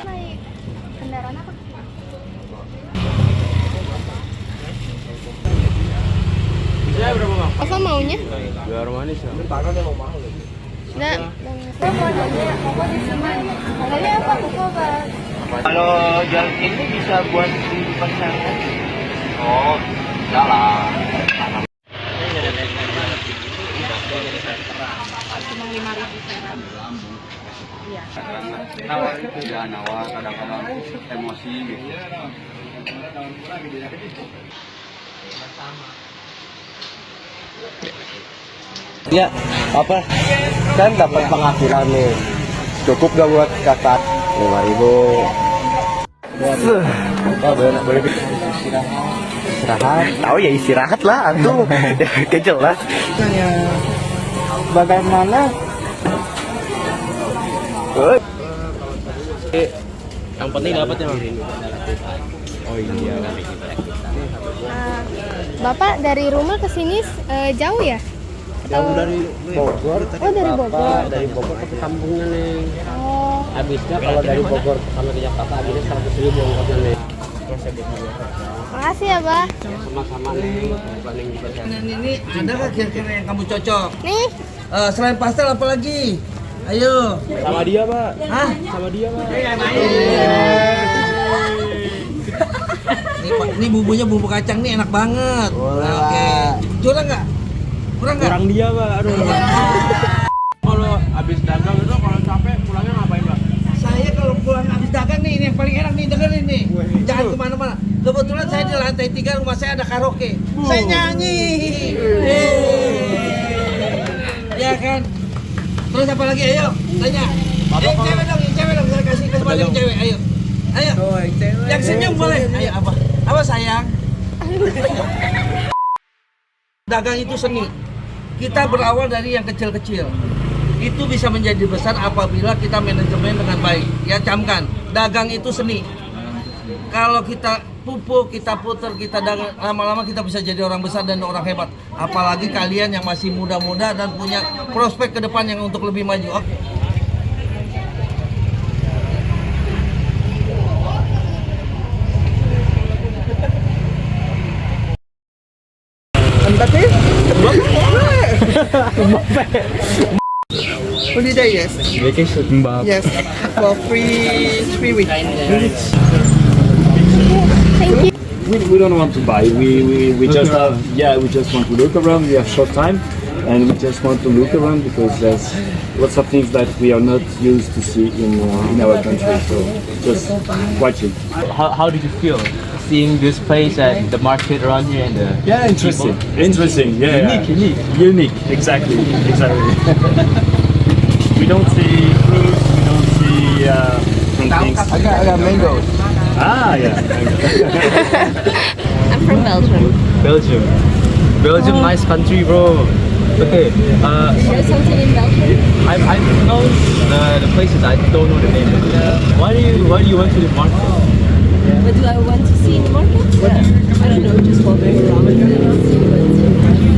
Naik kendaraan apa? Bisa berapa bang? Apa maunya? Biar manis ya. Nah, modalnya apa tuh Bang? Kalau jual ini bisa buat kehidupan sehari-hari. Oh, enggak lah. Cuma 5.000 perak. Iya. Nawar itu ya nawar, kadang-kadang emosi gitu. Ya, apa? Kan dapat penghasilan nih. Cukup gak buat kakak? 5.000. Oh, boleh istirahat. Tahu ya istirahat lah, antum. Kejelas. Bagaimana? Yang penting dapat ya bang. Oh iya. Bapak dari rumah ke sini jauh ya? Jauh dari Bogor. Oh, dari Bogor. Dari Bogor ke kampungnya nih. Oh, Habisnya kalau dari Bogor sampai ke Jakarta habisnya 100.000 ongkosnya nih. makasih ya, Bah. Sama-sama nih. Ini ada nggak kira-kira yang kamu cocok? Nih, Selain pastel apa lagi? Ayo. Sama dia pak. Hah? Sama dia pak. Ini bumbunya bumbu kacang nih enak banget. Boleh, Oke. Pak. Curang nggak? Kurang nggak? Kurang dia pak. Aduh. Kalau habis dagang itu kalau capek pulangnya ngapain pak? Saya kalau pulang habis dagang nih, ini yang paling enak nih, dengerin nih. Jangan kemana-mana. Kebetulan saya di lantai 3 rumah saya ada karaoke. Saya nyanyi. Ya kan? Terus apa lagi? Ayo, tanya. Yang cewek dong, yang cewek dong. Saya kasih kesempatan yang cewek. Ayo. Ayo. Yang senyum boleh. Ayo apa? Apa sayang? Dagang itu seni. Kita berawal dari yang kecil-kecil. Itu bisa menjadi besar apabila kita manajemen dengan baik. Ya camkan, dagang itu seni. Kalau kita pupuk, kita puter, kita dagang, lama-lama kita bisa jadi orang besar dan orang hebat. Apalagi kalian yang masih muda-muda dan punya prospek ke depan yang untuk lebih maju. Oke. Holiday, yes. Vacation mbak. Yes. For 3 weeks. We don't want to buy. We just have, we just want to look around. We have short time, and we just want to look around because there's lots of things that we are not used to see in our country. So just watching. How did you feel seeing this place at the market around here and the Interesting. Interesting. Yeah. Unique. Exactly. We don't see fruits. We don't see different things. I got mangoes. Ah, yeah. I'm from Belgium. Belgium, nice country, bro. Okay, There's something in Belgium? I know the places. I don't know the name. Why do you went to the market? What do I want to see in the market? I don't know, just wandering around and see what's in the market.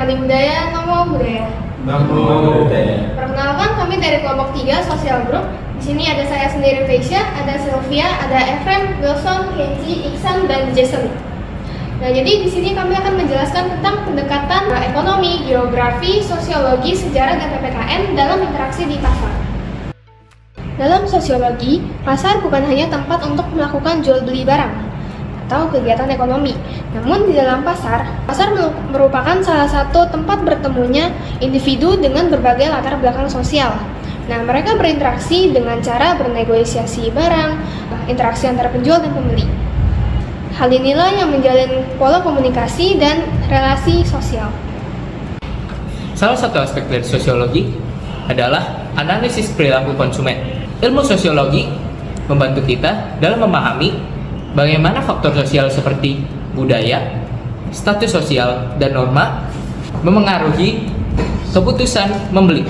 Sandi Budaya, Namo Budaya. Perkenalkan, kami dari kelompok 3 Sosial Group. Di sini ada saya sendiri Faisya, ada Sylvia, ada Efrem, Wilson, Kenji, Iksan, dan Jason. Nah, jadi di sini kami akan menjelaskan tentang pendekatan ekonomi, geografi, sosiologi, sejarah, dan PPKN dalam interaksi di pasar. Dalam sosiologi, pasar bukan hanya tempat untuk melakukan jual beli barang atau kegiatan ekonomi. Namun di dalam pasar merupakan salah satu tempat bertemunya individu dengan berbagai latar belakang sosial. Nah, mereka berinteraksi dengan cara bernegosiasi barang, interaksi antara penjual dan pembeli. Hal inilah yang menjalin pola komunikasi dan relasi sosial. Salah satu aspek dari sosiologi adalah analisis perilaku konsumen. Ilmu sosiologi membantu kita dalam memahami bagaimana faktor sosial seperti budaya, status sosial, dan norma memengaruhi keputusan membeli.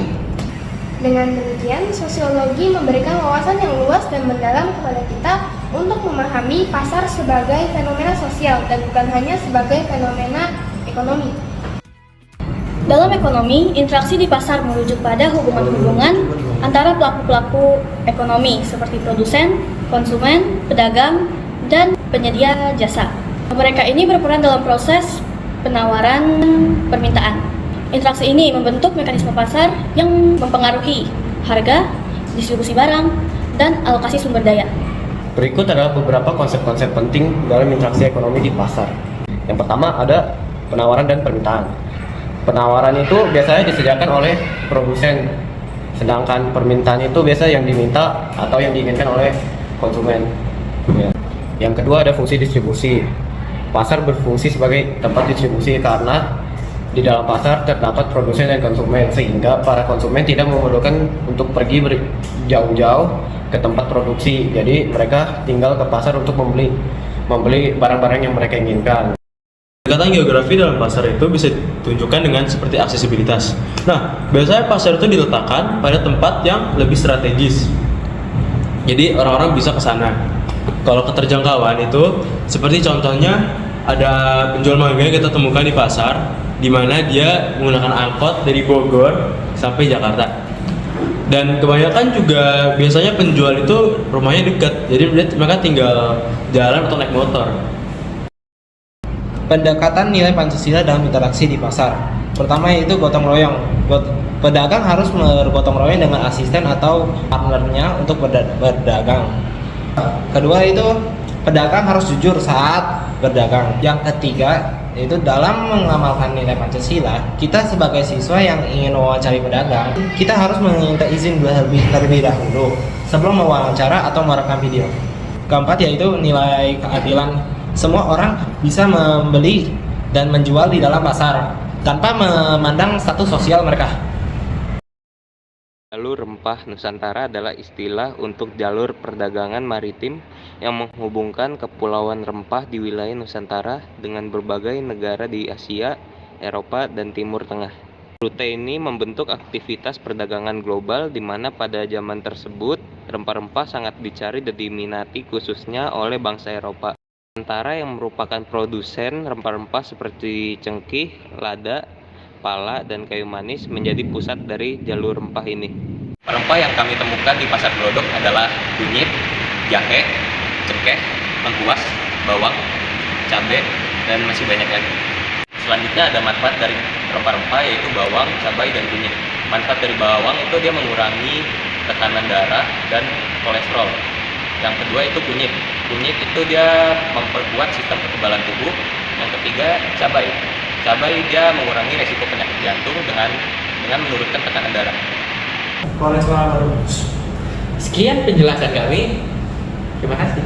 Dengan demikian, sosiologi memberikan wawasan yang luas dan mendalam kepada kita untuk memahami pasar sebagai fenomena sosial dan bukan hanya sebagai fenomena ekonomi. Dalam ekonomi, interaksi di pasar merujuk pada hubungan-hubungan antara pelaku-pelaku ekonomi seperti produsen, konsumen, pedagang, dan penyedia jasa. Mereka ini berperan dalam proses penawaran permintaan. Interaksi ini membentuk mekanisme pasar yang mempengaruhi harga, distribusi barang, dan alokasi sumber daya. Berikut adalah beberapa konsep-konsep penting dalam interaksi ekonomi di pasar. Yang pertama ada penawaran dan permintaan. Penawaran itu biasanya disediakan oleh produsen, sedangkan permintaan itu biasa yang diminta atau yang diinginkan oleh konsumen. Ya. Yang kedua ada fungsi distribusi. Pasar berfungsi sebagai tempat distribusi karena di dalam pasar terdapat produsen dan konsumen, sehingga para konsumen tidak memerlukan untuk pergi jauh-jauh ke tempat produksi. Jadi mereka tinggal ke pasar untuk membeli barang-barang yang mereka inginkan. Pendekatan geografi dalam pasar itu bisa ditunjukkan dengan seperti aksesibilitas. Nah, biasanya pasar itu diletakkan pada tempat yang lebih strategis. Jadi orang-orang bisa ke sana. Kalau keterjangkauan itu seperti contohnya ada penjual mangga yang kita temukan di pasar, di mana dia menggunakan angkot dari Bogor sampai Jakarta. Dan kebanyakan juga biasanya penjual itu rumahnya dekat, jadi mereka tinggal jalan atau naik motor. Pendekatan nilai Pancasila dalam interaksi di pasar. Pertama yaitu gotong royong. Pedagang harus bergotong royong dengan asisten atau partnernya untuk berdagang. Kedua itu pedagang harus jujur saat berdagang. Yang ketiga yaitu dalam mengamalkan nilai Pancasila, kita sebagai siswa yang ingin mewawancari pedagang, kita harus meminta izin terlebih dahulu sebelum mewawancara atau merekam video. Keempat yaitu nilai keadilan. Semua orang bisa membeli dan menjual di dalam pasar tanpa memandang status sosial mereka. Jalur rempah Nusantara adalah istilah untuk jalur perdagangan maritim yang menghubungkan kepulauan rempah di wilayah Nusantara dengan berbagai negara di Asia, Eropa, dan Timur Tengah. Rute ini membentuk aktivitas perdagangan global di mana pada zaman tersebut rempah-rempah sangat dicari dan diminati khususnya oleh bangsa Eropa. Nusantara yang merupakan produsen rempah-rempah seperti cengkih, lada, pala, dan kayu manis menjadi pusat dari jalur rempah ini. Rempah yang kami temukan di pasar Glodok adalah kunyit, jahe, cengkeh, lengkuas, bawang, cabai, dan masih banyak lagi. Selanjutnya ada manfaat dari rempah-rempah yaitu bawang, cabai, dan kunyit. Manfaat dari bawang itu dia mengurangi tekanan darah dan kolesterol. Yang kedua itu kunyit. Kunyit itu dia memperkuat sistem kekebalan tubuh. Yang ketiga cabai. Cabai dia mengurangi resiko penyakit jantung dengan menurunkan tekanan darah. Sekian penjelasan kami. Terima kasih.